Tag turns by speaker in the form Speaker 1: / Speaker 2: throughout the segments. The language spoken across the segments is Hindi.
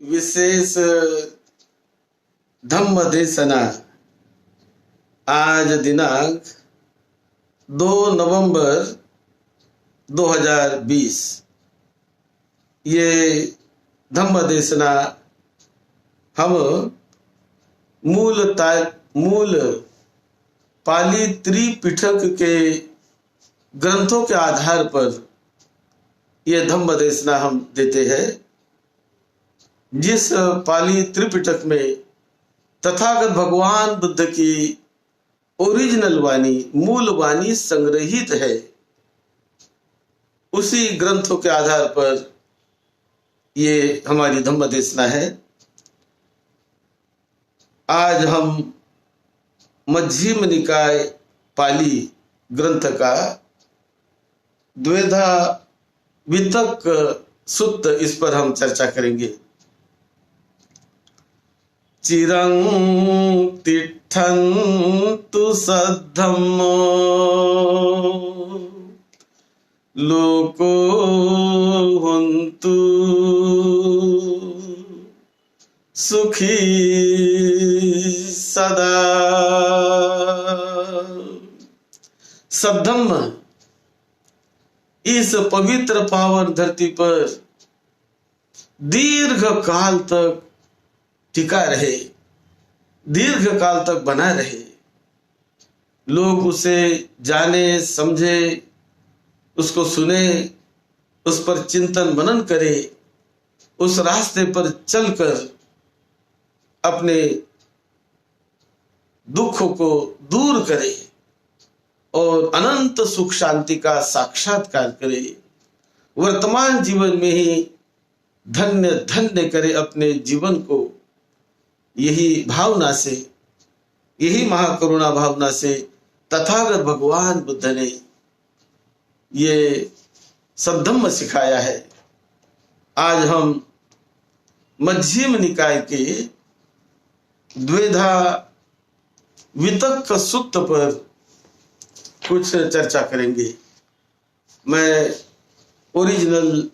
Speaker 1: विशेष धम्म देशना आज दिनांक 2 नवंबर 2020। ये धम्म देशना हम मूल पाली त्रिपिटक के ग्रंथों के आधार पर ये धम्म देशना हम देते हैं। जिस पाली त्रिपिटक में तथागत भगवान बुद्ध की ओरिजिनल वाणी, मूल वाणी संग्रहित है, उसी ग्रंथों के आधार पर ये हमारी धम्म देशना है। आज हम मध्यम निकाय पाली ग्रंथ का द्वेधा वितक सुत्त, इस पर हम चर्चा करेंगे। चिरं तिष्ठन्तु सद्धम्मो लोको हुन्तु सुखी सदा। सद्धम्म इस पवित्र पावन धरती पर दीर्घ काल तक टिका रहे, दीर्घ काल तक बना रहे, लोग उसे जाने समझे, उसको सुने, उस पर चिंतन मनन करे, उस रास्ते पर चलकर अपने दुखों को दूर करे और अनंत सुख शांति का साक्षात्कार करे, वर्तमान जीवन में ही धन्य धन्य करे अपने जीवन को। यही भावना से, यही महाकरुणा भावना से तथागत भगवान बुद्ध ने ये सद्धम्म सिखाया है। आज हम मध्यम निकाय के द्वेधा वितक सुत्त पर कुछ चर्चा करेंगे। मैं ओरिजिनल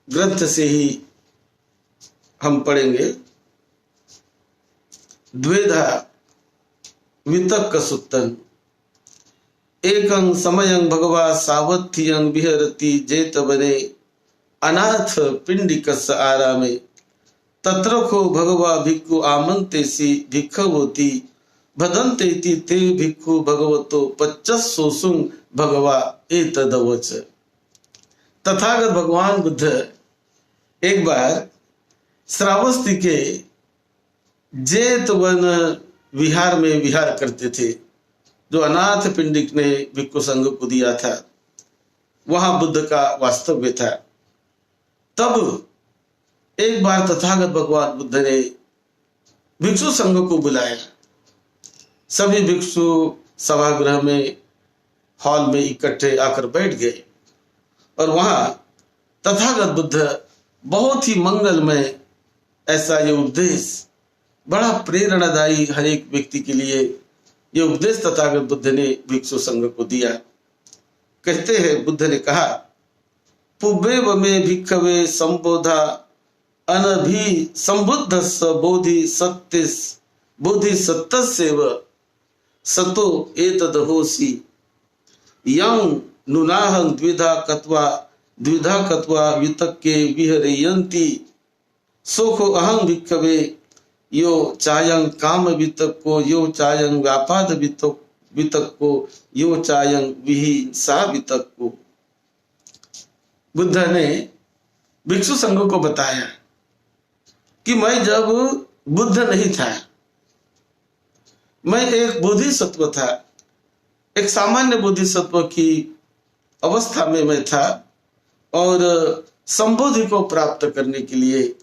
Speaker 1: ग्रंथ से ही हम पढ़ेंगे। द्वेधा वितक सुत्तन एकं समयं भगवा सावत्थियं विहरति जेतवने अनाथ पिंडिकस्य आरामे तत्रको भगवा भिक्खु आमन्तेसि भिक्खवोति भदन्तेति ते भिक्खु भगवतो पच्चसोसुं भगवा एतदवच। तथागत भगवान बुद्ध एक बार श्रावस्ती के जेतवन विहार में विहार करते थे, जो अनाथ पिंडिक ने भिक्खु संघ को दिया था। वहां बुद्ध का वास्तव्य था। तब एक बार तथागत भगवान बुद्ध ने भिक्षु संघ को बुलाया। सभी भिक्षु सभागृह में, हॉल में इकट्ठे आकर बैठ गए और वहां तथागत बुद्ध बहुत ही मंगलमय ऐसा ये उपदेश, बड़ा प्रेरणादायी हर एक व्यक्ति के लिए ये उपदेश तथागत बुद्ध ने भिक्षु संघ को दिया। कहते हैं, बुद्ध ने कहा, पुब्बेव में भिक्खवे संबोधा अनभि संबुद्धस्य बोधि सत्तस्यैव सतो एतदहोसि यं नुनाहं द्विधा कत्वा वितक्के विहरयन्ति सोखो अहं भिक्खवे यो चायं काम वितक्को यो चायं व्यापाद वितक्को यो चायं विहिंसा वितक्को। बुद्ध ने भिक्षु संघ को बताया कि मैं जब बुद्ध नहीं था, मैं एक बोधिसत्व था, एक सामान्य बोधिसत्व की अवस्था में मैं था और संबोधि को प्राप्त करने के लिए,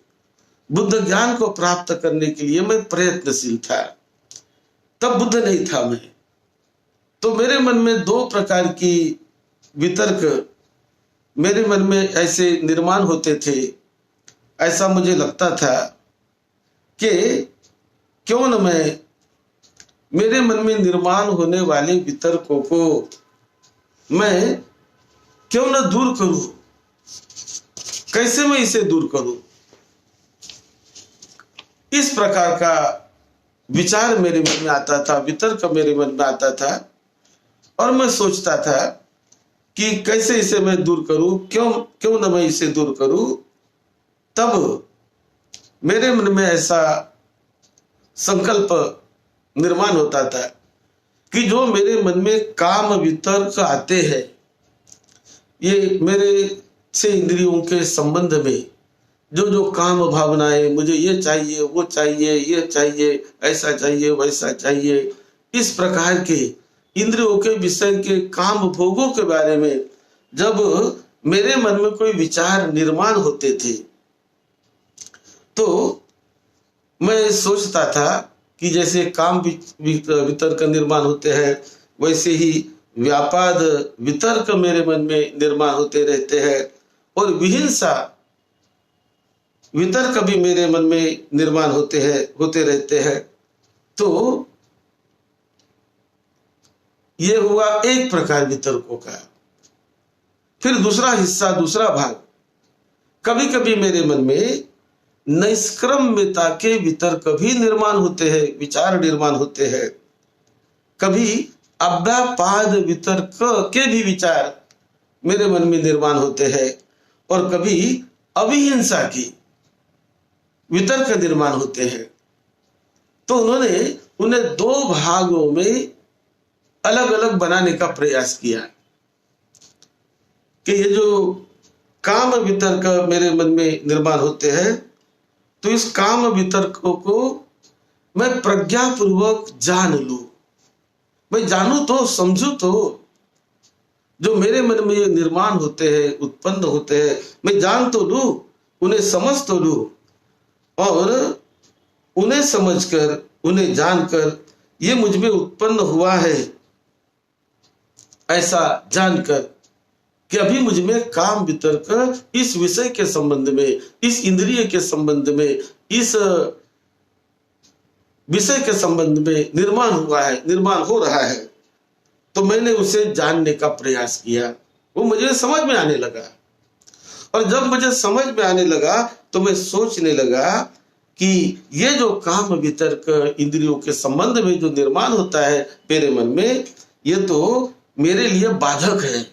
Speaker 1: बुद्ध ज्ञान को प्राप्त करने के लिए मैं प्रयत्नशील था। तब बुद्ध नहीं था मैं। तो मेरे मन में दो प्रकार की वितर्क मेरे मन में ऐसे निर्माण होते थे। ऐसा मुझे लगता था कि क्यों न मैं मेरे मन में निर्माण होने वाले वितर्कों को मैं क्यों न दूर करूं, कैसे मैं इसे दूर करूं। इस प्रकार का विचार मेरे मन में आता था, वितर्क मेरे मन में आता था, और मैं सोचता था कि कैसे इसे मैं दूर करूं, क्यों न मैं इसे दूर करूं। तब मेरे मन में ऐसा संकल्प निर्माण होता था कि जो मेरे मन में काम वितर्क आते हैं, ये मेरे से इंद्रियों के संबंध में जो जो काम भावनाएं, मुझे ये चाहिए, वो चाहिए, ये चाहिए, ऐसा चाहिए, वैसा चाहिए, इस प्रकार के इंद्रियों के विषय के काम भोगों के बारे में जब मेरे मन में कोई विचार निर्माण होते थे, तो मैं सोचता था कि जैसे काम वितर्क निर्माण होते हैं, वैसे ही व्यापाद वितर्क मेरे मन में निर्माण होते रहते हैं, और विहिंसा वितर्क भी मेरे मन में निर्माण होते रहते हैं। तो ये हुआ एक प्रकार वितर्कों का। फिर दूसरा हिस्सा, दूसरा भाग, कभी कभी मेरे मन में नैष्क्रम्यता के वितर्क भी निर्माण होते हैं, विचार निर्माण होते हैं। कभी अव्यापाद वितर्क के भी विचार मेरे मन में निर्माण होते हैं, और कभी अविहिंसा की वितर्क निर्माण होते हैं। तो उन्होंने उन्हें दो भागों में अलग अलग बनाने का प्रयास किया कि ये जो काम वितर्क मेरे मन में निर्माण होते हैं, तो इस काम वितर्कों को मैं प्रज्ञापूर्वक जान लूं, मैं जानू तो, समझू तो। जो मेरे मन में ये निर्माण होते हैं, उत्पन्न होते हैं, मैं जान तो लूं, उन्हें समझ तो लूं, और उन्हें समझकर, उन्हें जानकर ये मुझ में उत्पन्न हुआ है, ऐसा जानकर कि अभी मुझ में काम वितर्क इस विषय के संबंध में, इस इंद्रिय के संबंध में, इस विषय के संबंध में निर्माण हुआ है, निर्माण हो रहा है। तो मैंने उसे जानने का प्रयास किया, वो मुझे समझ में आने लगा। और जब मुझे समझ में आने लगा तो मैं सोचने लगा कि ये जो काम वितर्क इंद्रियों के संबंध में जो निर्माण होता है मेरे मन में, ये तो मेरे लिए बाधक है,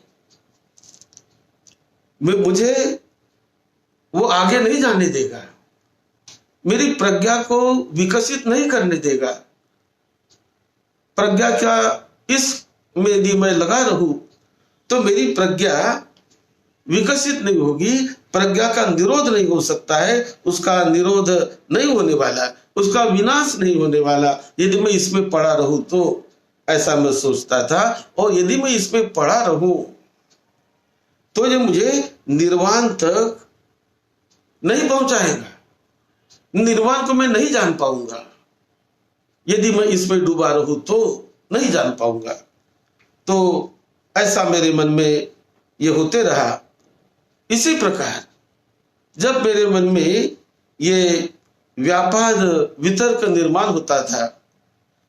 Speaker 1: मुझे वो आगे नहीं जाने देगा, मेरी प्रज्ञा को विकसित नहीं करने देगा। प्रज्ञा क्या, इसमें यदि मैं लगा रहूं तो मेरी प्रज्ञा विकसित नहीं होगी, प्रज्ञा का निरोध नहीं हो सकता है, उसका निरोध नहीं होने वाला, उसका विनाश नहीं होने वाला यदि मैं इसमें पड़ा रहूं तो। ऐसा मैं सोचता था, और यदि मैं इसमें पड़ा रहूं तो ये मुझे निर्वाण तक नहीं पहुंचाएगा, निर्वाण को मैं नहीं जान पाऊंगा। यदि मैं इसमें डूबा रहूं तो नहीं जान पाऊंगा। तो ऐसा मेरे मन में ये होते रहा। इसी प्रकार जब मेरे मन में ये व्यापाद वितर्क निर्माण होता था,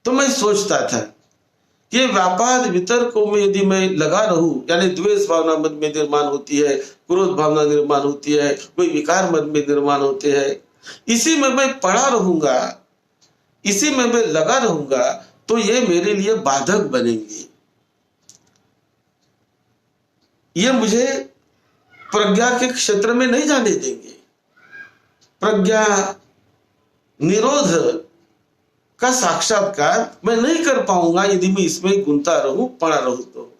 Speaker 1: तो मैं सोचता था कि व्यापाद वितर्कों में यदि मैं लगा रहूं, यानी द्वेष भावना मन में निर्माण होती है, क्रोध भावना निर्माण होती है, कोई विकार मन में निर्माण होते हैं, इसी में मैं पड़ा रहूंगा, इसी में मैं लगा रहूंगा, तो ये मेरे लिए बाधक बनेंगे, ये मुझे प्रज्ञा के क्षेत्र में नहीं जाने देंगे। प्रज्ञा निरोध का साक्षात्कार मैं नहीं कर पाऊंगा यदि मैं इसमें गुंता रहूं, पड़ा रहूं तो।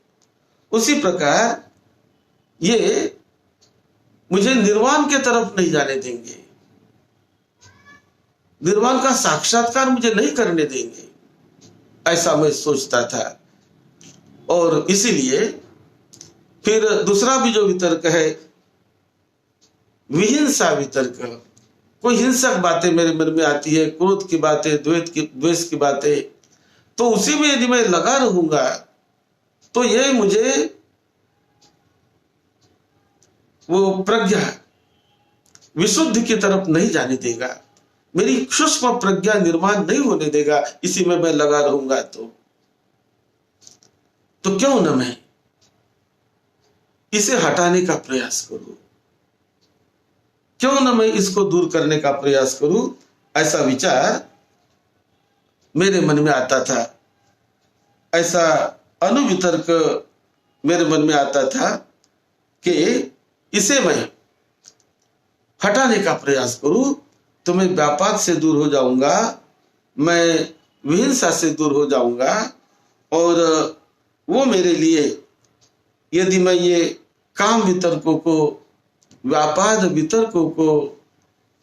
Speaker 1: उसी प्रकार ये मुझे निर्वाण के तरफ नहीं जाने देंगे, निर्वाण का साक्षात्कार मुझे नहीं करने देंगे, ऐसा मैं सोचता था। और इसीलिए फिर दूसरा भी जो वितर्क है, विहिंसा वितर्क, कोई हिंसक बातें मेरे मन में आती है, क्रोध की बातें, द्वेष की बातें, तो उसी में यदि मैं लगा रहूंगा तो ये मुझे वो प्रज्ञा विशुद्धि की तरफ नहीं जाने देगा, मेरी सूक्ष्म प्रज्ञा निर्माण नहीं होने देगा, इसी में मैं लगा रहूंगा। तो क्यों न मैं इसे हटाने का प्रयास करूं, क्यों न मैं इसको दूर करने का प्रयास करूं, ऐसा विचार मेरे मन में आता था, ऐसा अनुवितर्क मेरे मन में आता था कि इसे मैं हटाने का प्रयास करूं तो मैं व्यापार से दूर हो जाऊंगा, मैं विहिंसा से दूर हो जाऊंगा। और वो मेरे लिए, यदि मैं ये काम वितर्कों को, व्यापार वितर्कों को,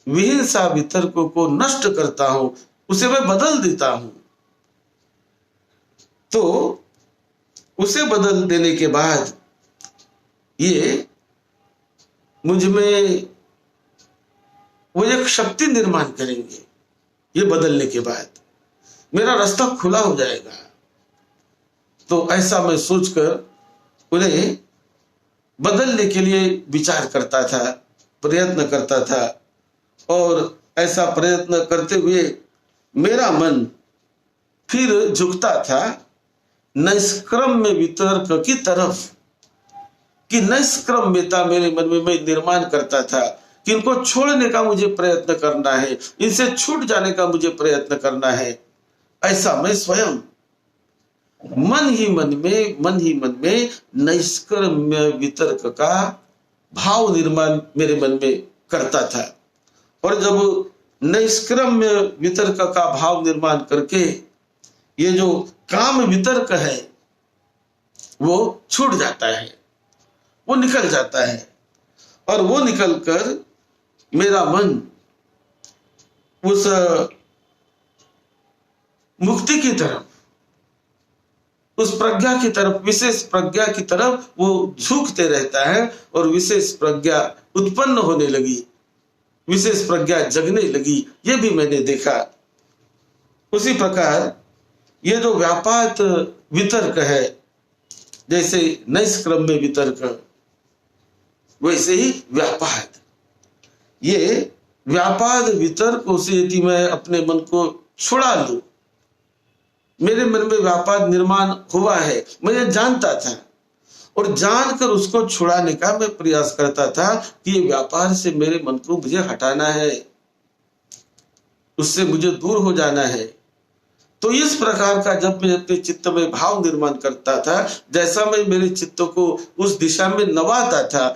Speaker 1: विहिंसा वितर्कों को नष्ट करता हूं, उसे मैं बदल देता हूं, तो उसे बदल देने के बाद ये मुझ में वो एक शक्ति निर्माण करेंगे। ये बदलने के बाद मेरा रास्ता खुला हो जाएगा। तो ऐसा मैं सोचकर उन्हें बदलने के लिए विचार करता था, प्रयत्न करता था। और ऐसा प्रयत्न करते हुए मेरा मन फिर झुकता था निष्क्रम्य वितर्क की तरफ, कि निष्क्रम्यता मेरे मन में मैं निर्माण करता था कि इनको छोड़ने का मुझे प्रयत्न करना है, इनसे छूट जाने का मुझे प्रयत्न करना है। ऐसा मैं स्वयं मन ही मन में निष्क्रम्य वितर्क का भाव निर्माण मेरे मन में करता था। और जब निष्क्रम्य वितर्क का भाव निर्माण करके ये जो काम वितर्क है वो छूट जाता है, वो निकल जाता है। और वो निकलकर मेरा मन उस मुक्ति की तरफ, उस प्रज्ञा की तरफ, विशेष प्रज्ञा की तरफ वो झुकते रहता है। और विशेष प्रज्ञा उत्पन्न होने लगी, विशेष प्रज्ञा जगने लगी। ये भी मैंने देखा। उसी प्रकार ये जो व्यापात वितर्क है, जैसे निष्क्रम्य वितर्क, वैसे ही व्यापाद, ये व्यापाद वितर्कों से यदि मैं अपने मन को छुड़ा लूं, मेरे मन में व्यापाद निर्माण हुआ है, मैं जानता था, और जानकर उसको छुड़ाने का मैं प्रयास करता था कि ये व्यापार से मेरे मन को मुझे हटाना है, उससे मुझे दूर हो जाना है। तो इस प्रकार का जब मैं अपने चित्त में भाव निर्माण करता था, जैसा मैं मेरे चित्त को उस दिशा में नवाता था,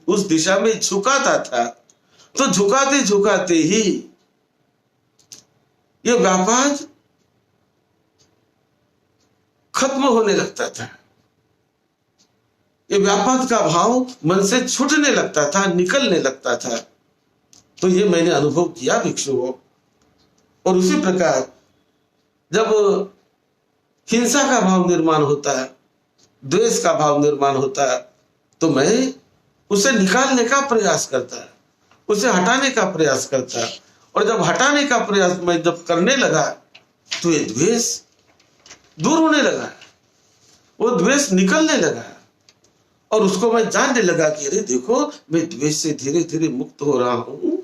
Speaker 1: उस दिशा में झुकाता था, तो झुकाते झुकाते ही ये व्यापार खत्म होने लगता था। ये व्यापार का भाव मन से छूटने लगता था, निकलने लगता था। तो ये मैंने अनुभव किया भिक्षुओं। और उसी प्रकार जब हिंसा का भाव निर्माण होता है, द्वेष का भाव निर्माण होता है, तो मैं उसे निकालने का प्रयास करता है, उसे हटाने का प्रयास करता है। और जब हटाने का प्रयास मैं जब करने लगा तो ये द्वेष दूर होने लगा, वो द्वेष निकलने लगा। और उसको मैं जानने लगा कि अरे देखो, मैं द्वेष से धीरे धीरे मुक्त हो रहा हूं,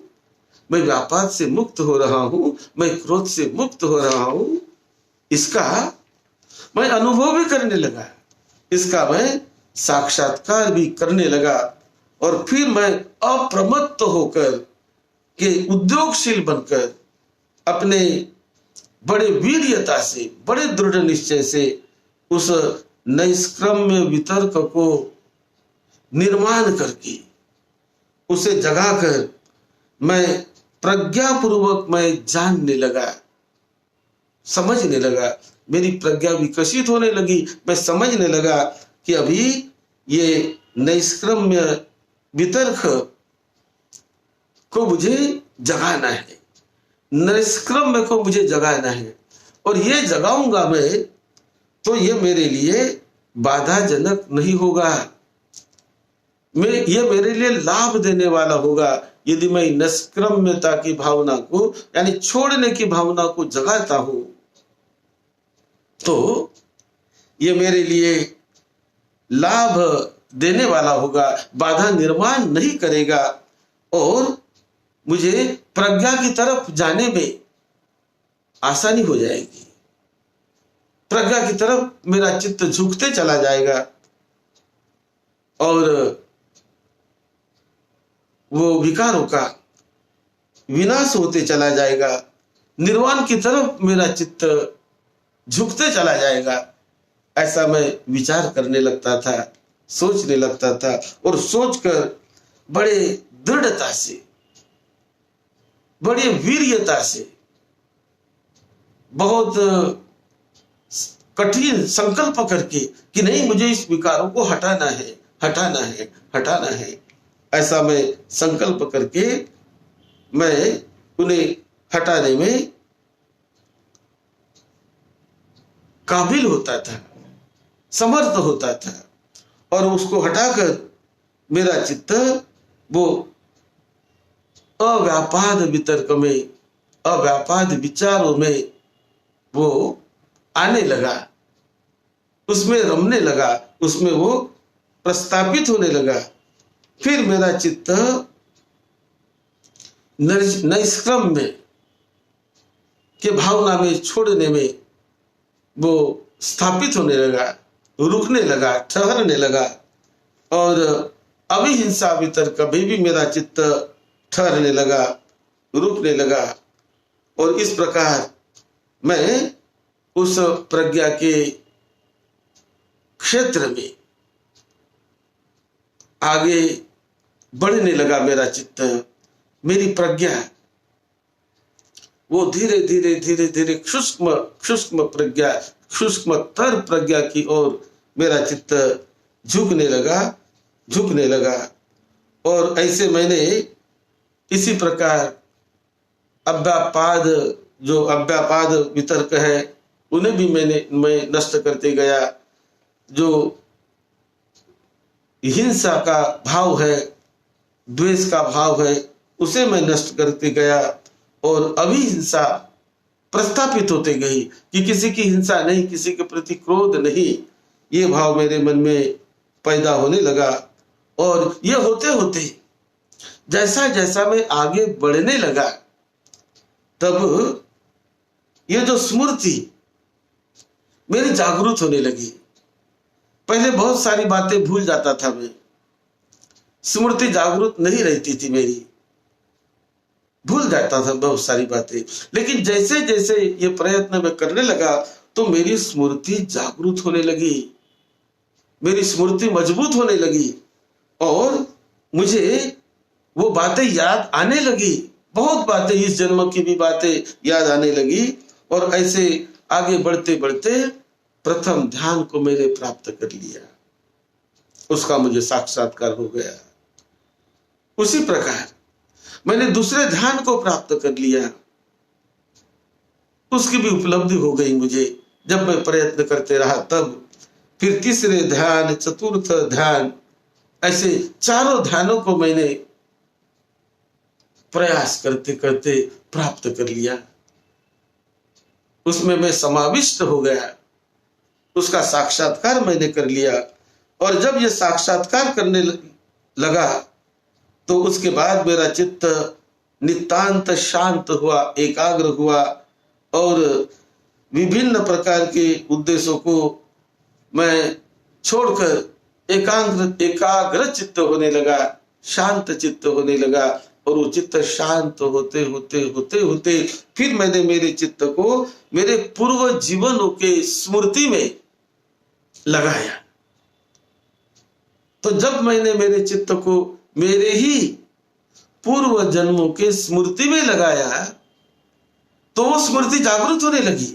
Speaker 1: मैं व्यापार से मुक्त हो रहा हूं, मैं क्रोध से मुक्त हो रहा हूं। इसका मैं अनुभव भी करने लगा, इसका मैं साक्षात्कार भी करने लगा। और फिर मैं अप्रमत्त होकर के उद्योगशील बनकर अपने बड़े वीर्यता से, बड़े दृढ़ निश्चय से उस निष्क्रम्य वितर्क को निर्माण करके, उसे जगाकर मैं प्रज्ञापूर्वक मैं जानने लगा, समझने लगा। मेरी प्रज्ञा विकसित होने लगी। मैं समझने लगा कि अभी ये निष्क्रम्य वितर्क को मुझे जगाना है, निष्क्रम्य को मुझे जगाना है। और ये जगाऊंगा मैं तो ये मेरे लिए बाधाजनक नहीं होगा, ये मेरे लिए लाभ देने वाला होगा यदि मैं निष्क्रम्यता की भावना को, यानी छोड़ने की भावना को जगाता हूं। तो ये मेरे लिए लाभ देने वाला होगा, बाधा निर्माण नहीं करेगा और मुझे प्रज्ञा की तरफ जाने में आसानी हो जाएगी। प्रज्ञा की तरफ मेरा चित्त झुकते चला जाएगा और वो विकारों का विनाश होते चला जाएगा, निर्वाण की तरफ मेरा चित्त झुकते चला जाएगा। ऐसा मैं विचार करने लगता था, सोचने लगता था, और सोचकर बड़े दृढ़ता से, बड़े वीर्यता से, बहुत कठिन संकल्प करके कि नहीं, मुझे इस विकारों को हटाना है, हटाना है, हटाना है। ऐसा मैं संकल्प करके मैं उन्हें हटाने में काबिल होता था, समर्थ होता था, और उसको हटाकर मेरा चित्त वो अव्यापाद वितर्क में, अव्यापाद विचारों में वो आने लगा, उसमें रमने लगा, उसमें वो प्रस्तापित होने लगा। फिर मेरा चित्त नैष्क्रम में के भावना में छोड़ने में वो स्थापित होने लगा, रुकने लगा, ठहरने लगा, और अविहिंसा भीतर कभी भी मेरा चित्त ठहरने लगा, रुकने लगा। और इस प्रकार मैं उस प्रज्ञा के क्षेत्र में आगे बढ़ने लगा मेरा चित्त। मेरी प्रज्ञा वो धीरे धीरे धीरे धीरे सूक्ष्म प्रज्ञा, सूक्ष्मतर प्रज्ञा की ओर मेरा चित्त झुकने लगा। और ऐसे मैंने इसी प्रकार अव्यापाद, जो अव्यापाद वितर्क है, उन्हें भी मैं नष्ट करते गया। जो हिंसा का भाव है, द्वेष का भाव है, उसे मैं नष्ट करते गया, और अभिहिंसा प्रस्थापित होते गई कि किसी की हिंसा नहीं, किसी के प्रति क्रोध नहीं, ये भाव मेरे मन में पैदा होने लगा। और ये होते होते जैसा जैसा मैं आगे बढ़ने लगा, तब ये जो स्मृति मेरी जागरूक होने लगी। पहले बहुत सारी बातें भूल जाता था मैं, स्मृति जागरूक नहीं रहती थी मेरी, भूल जाता था बहुत सारी बातें। लेकिन जैसे जैसे ये प्रयत्न मैं करने लगा, तो मेरी स्मृति जागरूक होने लगी, मेरी स्मृति मजबूत होने लगी, और मुझे वो बातें याद आने लगी, बहुत बातें, इस जन्म की भी बातें याद आने लगी। और ऐसे आगे बढ़ते बढ़ते प्रथम ध्यान को मैंने प्राप्त कर लिया, उसका मुझे साक्षात्कार हो गया। उसी प्रकार मैंने दूसरे ध्यान को प्राप्त कर लिया, उसकी भी उपलब्धि हो गई मुझे जब मैं प्रयत्न करते रहा। तब फिर तीसरे ध्यान, चतुर्थ ध्यान, ऐसे चारों ध्यानों को मैंने प्रयास करते करते प्राप्त कर लिया, उसमें मैं समाविष्ट हो गया, उसका साक्षात्कार मैंने कर लिया। और जब ये साक्षात्कार करने लगा, तो उसके बाद मेरा चित्त नितांत शांत हुआ, एकाग्र हुआ, और विभिन्न प्रकार के उद्देश्यों को मैं छोड़कर एकाग्र चित्त होने लगा, शांत चित्त होने लगा। और वो चित्त शांत होते होते होते होते फिर मैंने मेरे चित्त को मेरे पूर्व जीवनों के स्मृति में लगाया। तो जब मैंने मेरे चित्त को मेरे ही पूर्व जन्मों के स्मृति में लगाया, तो वो स्मृति जागृत होने लगी,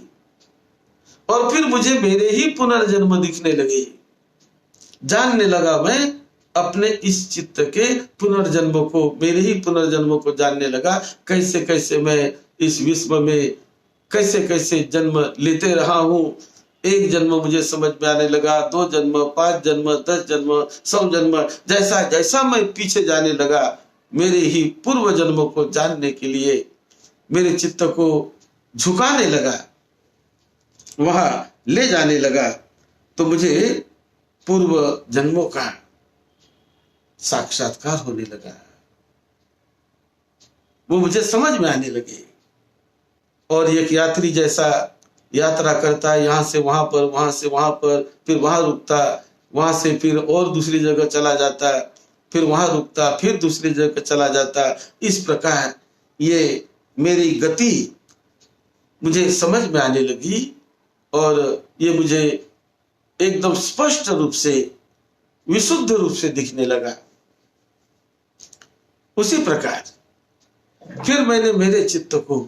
Speaker 1: और फिर मुझे मेरे ही पुनर्जन्म दिखने लगे। जानने लगा मैं अपने इस चित्त के पुनर्जन्म को, मेरे ही पुनर्जन्म को जानने लगा। कैसे कैसे मैं इस विश्व में कैसे कैसे जन्म लेते रहा हूँ। एक जन्म मुझे समझ में आने लगा, 2 जन्म, 5 जन्म, 10 जन्म, 100 जन्म। जैसा जैसा मैं पीछे जाने लगा, मेरे ही पूर्व जन्मों को जानने के लिए मेरे चित्त को झुकाने लगा, वहां ले जाने लगा। तो मुझे पूर्व जन्मों का साक्षात्कार होने लगा, वो मुझे समझ में आने लगे। और एक यात्री जैसा यात्रा करता है, यहाँ से वहां पर, वहां से वहां पर, फिर वहां रुकता, वहां से फिर और दूसरी जगह चला जाता, फिर वहां रुकता, फिर दूसरी जगह चला जाता। इस प्रकार ये मेरी गति मुझे समझ में आने लगी और ये मुझे एकदम स्पष्ट रूप से, विशुद्ध रूप से दिखने लगा। उसी प्रकार फिर मैंने मेरे चित्त को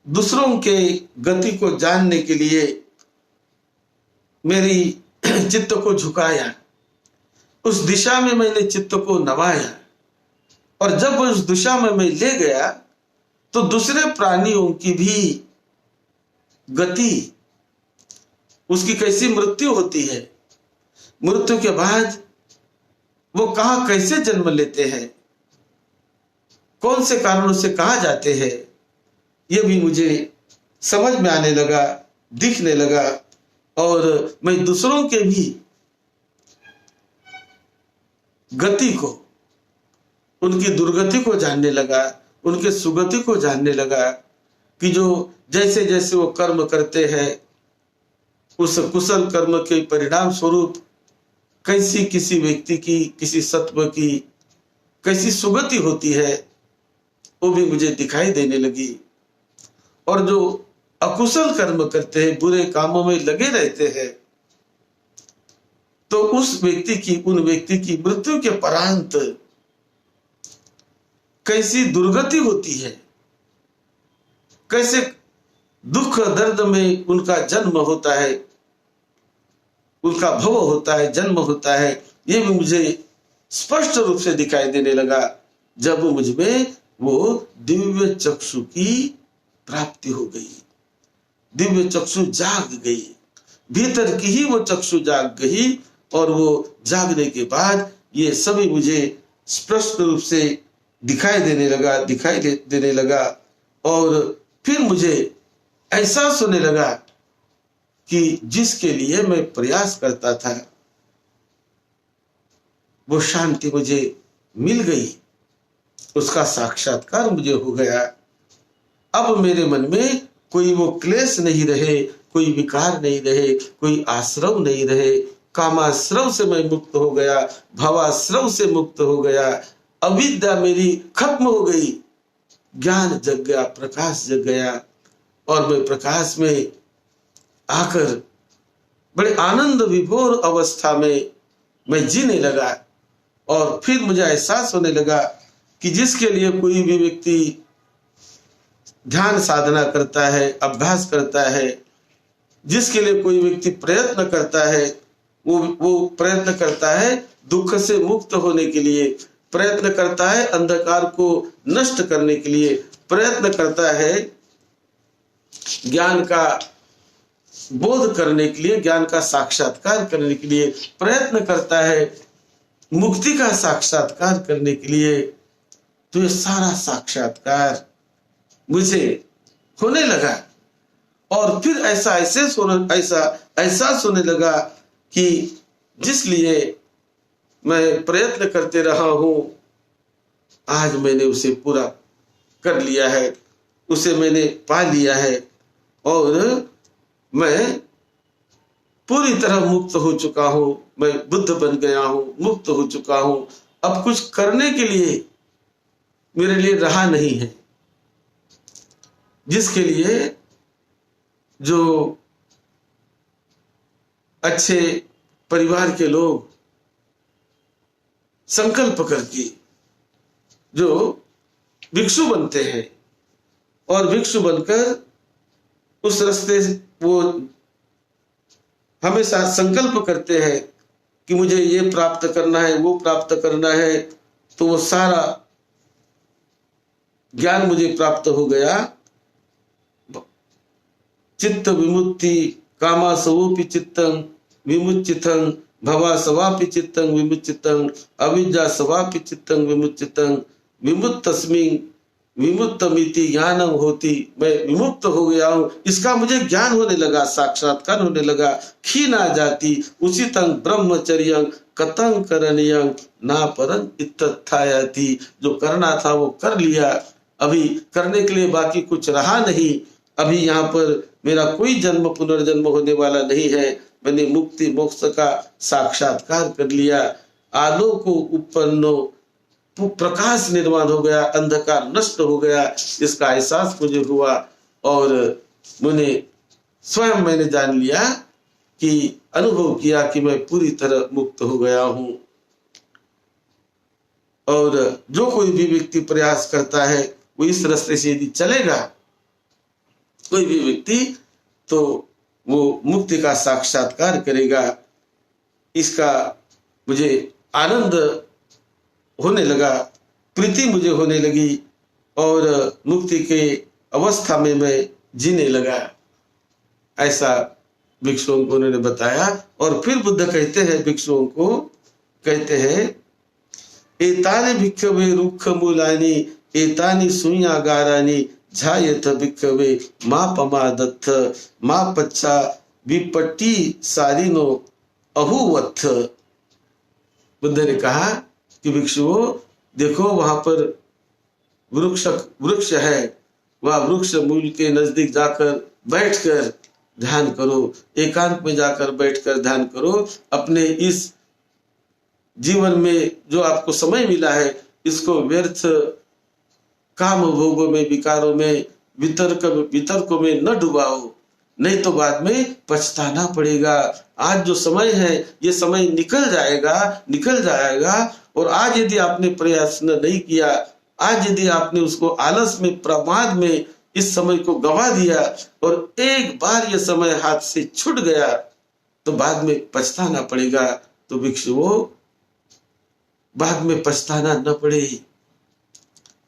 Speaker 1: दूसरों के गति को जानने के लिए मेरी चित्त को झुकाया, उस दिशा में मैंने चित्त को नवाया, और जब उस दिशा में मैं ले गया तो दूसरे प्राणियों की भी गति, उसकी कैसी मृत्यु होती है, मृत्यु के बाद वो कहां कैसे जन्म लेते हैं, कौन से कारणों से कहां जाते हैं, ये भी मुझे समझ में आने लगा, दिखने लगा। और मैं दूसरों के भी गति को, उनकी दुर्गति को जानने लगा, उनके सुगति को जानने लगा कि जो जैसे जैसे वो कर्म करते हैं, उस कुशल कर्म के परिणाम स्वरूप कैसी किसी व्यक्ति की, किसी सत्व की कैसी सुगति होती है, वो भी मुझे दिखाई देने लगी। और जो अकुशल कर्म करते हैं, बुरे कामों में लगे रहते हैं, तो उस व्यक्ति की, उन व्यक्ति की मृत्यु के परांत कैसी दुर्गति होती है, कैसे दुख दर्द में उनका जन्म होता है, उनका भव होता है, जन्म होता है, ये भी मुझे स्पष्ट रूप से दिखाई देने लगा जब मुझमें वो दिव्य चक्षु की प्राप्ति हो गई, दिव्य चक्षु जाग गई, भीतर की ही वो चक्षु जाग गई। और वो जागने के बाद ये सभी मुझे स्पष्ट रूप से दिखाई देने लगा। और फिर मुझे एहसास होने लगा कि जिसके लिए मैं प्रयास करता था वो शांति मुझे मिल गई, उसका साक्षात्कार मुझे हो गया। अब मेरे मन में कोई वो क्लेश नहीं रहे, कोई विकार नहीं रहे, कोई आश्रव नहीं रहे, कामाश्रव से मैं मुक्त हो गया, भवाश्रव से मुक्त हो गया, अविद्या मेरी खत्म हो गई, ज्ञान जग गया, प्रकाश जग गया। और मैं प्रकाश में आकर बड़े आनंद विभोर अवस्था में मैं जीने लगा। और फिर मुझे एहसास होने लगा कि जिसके लिए कोई भी व्यक्ति ध्यान साधना करता है, अभ्यास करता है, जिसके लिए कोई व्यक्ति प्रयत्न करता है, वो प्रयत्न करता है दुख से मुक्त होने के लिए, प्रयत्न करता है अंधकार को नष्ट करने के लिए, प्रयत्न करता है ज्ञान का बोध करने के लिए, ज्ञान का साक्षात्कार करने के लिए, प्रयत्न करता है मुक्ति का साक्षात्कार करने के लिए। तो ये सारा साक्षात्कार मुझे होने लगा। और फिर ऐसा एहसास होने लगा कि जिसलिए मैं प्रयत्न करते रहा हूं, आज मैंने उसे पूरा कर लिया है, उसे मैंने पा लिया है और मैं पूरी तरह मुक्त हो चुका हूं, मैं बुद्ध बन गया हूं, मुक्त हो चुका हूं। अब कुछ करने के लिए मेरे लिए रहा नहीं है। जिसके लिए जो अच्छे परिवार के लोग संकल्प करके जो भिक्षु बनते हैं और भिक्षु बनकर उस रास्ते वो हमेशा संकल्प करते हैं कि मुझे ये प्राप्त करना है, वो प्राप्त करना है, तो वो सारा ज्ञान मुझे प्राप्त हो गया। चित्त विमुक्ति कामासवोपि चित्तं विमुच्चितं भवासवापि चित्तं विमुच्चितं अविद्यासवापि चित्तं विमुच्चितं विमुक्तस्मिन् विमुक्तमिति ज्ञानम होती, मैं विमुक्त हो गया हूँ, इसका मुझे ज्ञान होने लगा, साक्षात्कार होने लगा। खीना जाति उचितं ब्रह्मचर्यं कतं करणीयं ना परं इत्थायाति, जो करना था वो कर लिया, अभी करने के लिए बाकी कुछ रहा नहीं। अभी यहाँ पर मेरा कोई जन्म पुनर्जन्म होने वाला नहीं है, मैंने मुक्ति मोक्ष का साक्षात्कार कर लिया। आलोको उपन्नो प्रकाश निर्माण हो गया, अंधकार नष्ट हो गया, इसका एहसास मुझे हुआ और मैंने जान लिया कि अनुभव किया कि मैं पूरी तरह मुक्त हो गया हूं। और जो कोई भी व्यक्ति प्रयास करता है वो इस रास्ते से यदि चलेगा, कोई भी व्यक्ति, तो वो मुक्ति का साक्षात्कार करेगा। इसका मुझे आनंद होने लगा, प्रीति मुझे होने लगी और मुक्ति के अवस्था में मैं जीने लगा। ऐसा भिक्षुओं को उन्होंने बताया। और फिर बुद्ध कहते हैं, भिक्षुओं को कहते हैं, एतानि भिक्षवे रुक्ष मूलानि एतानि शून्यागारानि झायत भिक्षवे मा पमादत्थ मा पच्छा विपट्टी सारिनो अहुवत्थ। बुद्ध ने कहा कि भिक्षुओं देखो, वहां पर वृक्ष है, वह वृक्ष मूल के नजदीक जाकर बैठकर ध्यान करो, एकांत में जाकर बैठकर ध्यान करो। अपने इस जीवन में जो आपको समय मिला है, इसको व्यर्थ काम भोगों में, विकारों में, वितर्कों में न डुबाओ, नहीं तो बाद में पछताना पड़ेगा। आज जो समय है ये समय निकल जाएगा और आज यदि आपने प्रयास नहीं किया, आज यदि आपने उसको आलस में, प्रमाद में इस समय को गवा दिया और एक बार ये समय हाथ से छूट गया तो बाद में पछताना पड़ेगा। तो भिक्षुओं, बाद में पछताना न पड़े।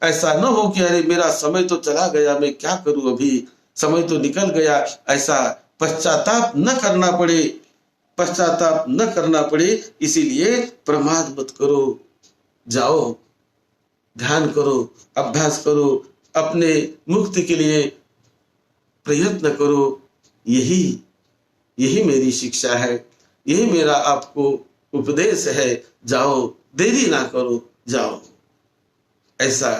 Speaker 1: ऐसा न हो कि अरे मेरा समय तो चला गया, मैं क्या करूं, अभी समय तो निकल गया। ऐसा पश्चाताप न करना पड़े, इसीलिए प्रमाद मत करो। जाओ, ध्यान करो, अभ्यास करो, अपने मुक्ति के लिए प्रयत्न करो। यही मेरी शिक्षा है, यही मेरा आपको उपदेश है। जाओ, देरी ना करो, जाओ। ऐसा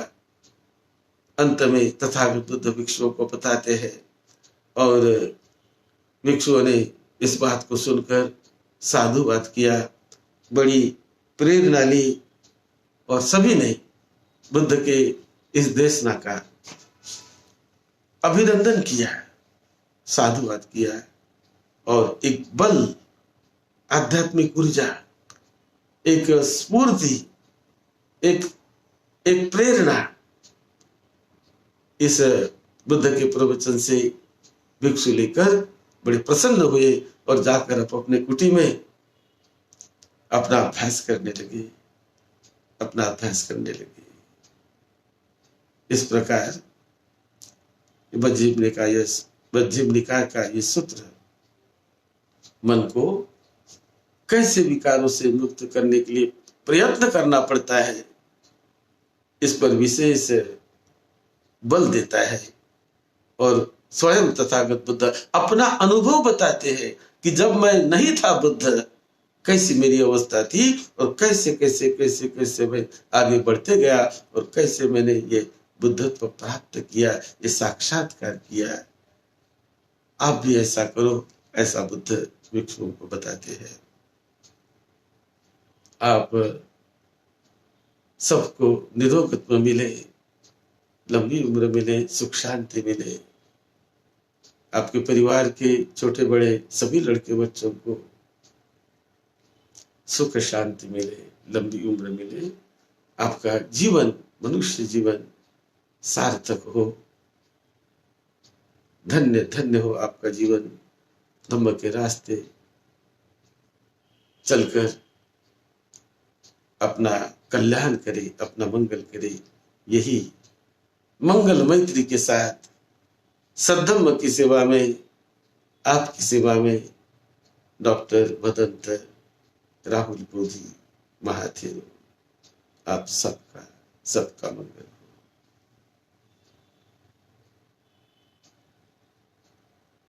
Speaker 1: अंत में तथागत बुद्ध भिक्षुओं को बताते हैं। और भिक्षुओं ने इस बात को सुनकर साधुवाद किया, बड़ी प्रेरणा ली और सभी ने बुद्ध के इस देशना का अभिनंदन किया, साधुवाद किया और एक बल, आध्यात्मिक ऊर्जा, एक स्फूर्ति, एक प्रेरणा इस बुद्ध के प्रवचन से भिक्षु लेकर बड़े प्रसन्न हुए और जाकर अपने कुटी में अपना अभ्यास करने लगे। इस प्रकार मध्यम निकाय का ये सूत्र मन को कैसे विकारों से मुक्त करने के लिए प्रयत्न करना पड़ता है, इस पर विशेष बल देता है। और स्वयं तथागत बुद्ध अपना अनुभव बताते हैं कि जब मैं नहीं था बुद्ध, कैसी मेरी अवस्था थी और कैसे कैसे कैसे कैसे मैं आगे बढ़ते गया और कैसे मैंने ये बुद्धत्व प्राप्त किया, ये साक्षात्कार किया। आप भी ऐसा करो, ऐसा बुद्ध भिक्षुओं को बताते हैं। आप सबको निरोगत्व मिले, लंबी उम्र मिले, सुख शांति मिले। आपके परिवार के छोटे बड़े सभी लड़के बच्चों को सुख शांति मिले, लंबी उम्र मिले। आपका जीवन, मनुष्य जीवन सार्थक हो, धन्य धन्य हो आपका जीवन। धम्म के रास्ते चलकर अपना कल्याण करे, अपना मंगल करे। यही मंगल मैत्री के साथ सद्धम्म की सेवा में, आपकी सेवा में डॉक्टर भदंत राहुल बोधी महाथेरो। आप सबका मंगल।